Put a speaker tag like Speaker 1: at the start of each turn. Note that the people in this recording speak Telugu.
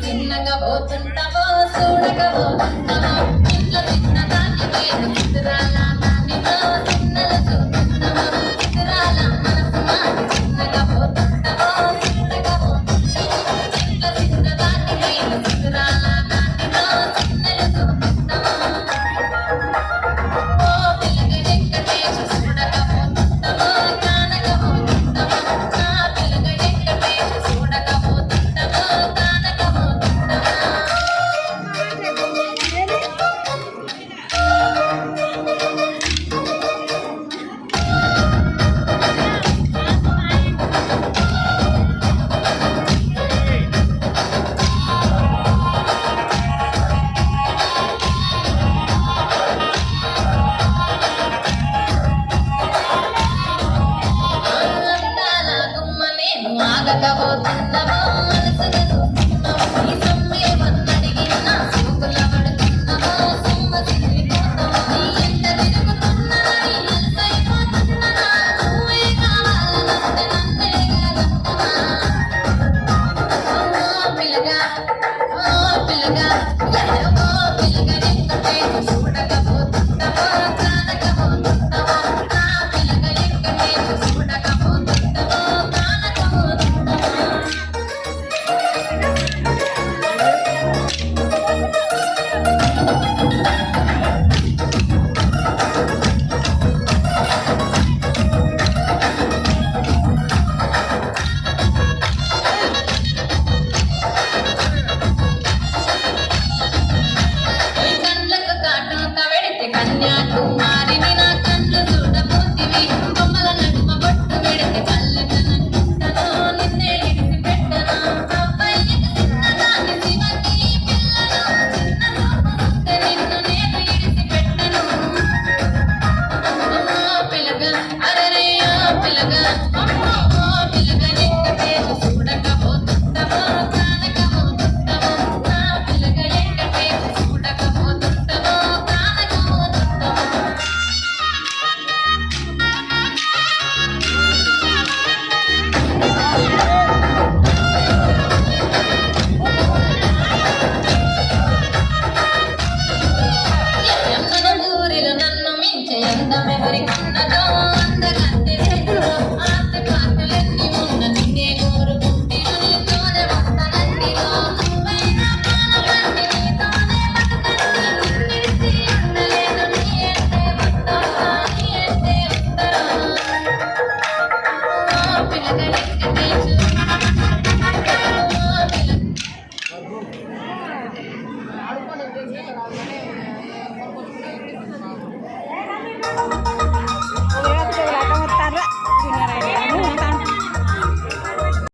Speaker 1: చిన్నగా పోతుంటావో చూడగా పోతుంటావో ఇంట్లో చిన్న దాన్ని నేను చిత్రాల దానిలో చిన్నలు చూపిస్తావో చిత్రాల మనసు మాది చిన్నగా పోతుంటావో చూడగా పోతుంటావో ఇంట్లో చిన్న దాన్ని నేను చిత్రాల దానిలో చిన్నలు చూపిస్తావో ఓ పిల్లగా వెంకటేశ చూడగా పోతుంటావో కానగా పోతుంటావో నా పిల్లగా వెంకటేశ చూడగా పోతుంటావో కానగా ఆగకపోతున్నావో మనసుగా చూస్తున్నావో ఈ సమ్మె వన్నడిగిన సూకుల పడుతున్నావో సొమ్మ తిరిగిపోతావో నీ ఎంట తిరుగుతున్నా నీ మనసైపోతున్నా నువ్వే కావాలనంటే నన్నే కాదంటున్నా ఓ పిల్లగా ఓ పిల్లగా ఓ పిల్లగా వెంకటేశ చూడకపోతుంటావో కానకపోతుంటావో నా పిల్లగా వెంకటేశ చూడకపోతుంటావో కన్యాకుమారిని నా కళ్ళు చూడబోతివి బొమ్మల నడుమ బొట్టు పెడితే కళ్ళకనుకుంటాను నిన్నే ఇడిసి పెట్టను అబ్బాయికి చిన్నదాన్ని శివకి పిల్లను చిన్న చూపు చూస్తే నిన్ను నేను ఇడిసి పెట్టను ఓ పిల్లగా అరే ఓ పిల్లగా అమ్మో ఓ పిల్లగా వెంకటేశ చూడకపోతుంటావో కానకపోతుంటావో నా పిల్లగా వెంకటేశ చూడకపోతుంటావో నన్ను మించే అందమెవరికన్నదో అందగంటే ఆస్తి పాటలన్నీ ఉన్న నిన్నే కోరుకుంటే నీతోనే వస్తానంటిలో నువ్వైనా ప్రాణమంటే నీతోనే బతకను నిన్నిడిసి ఉండలేను నీ అంటే వస్తావా నీ అంటే వస్తారా ఓ పిల్లగా వెంకటేశు ఓ పిల్ల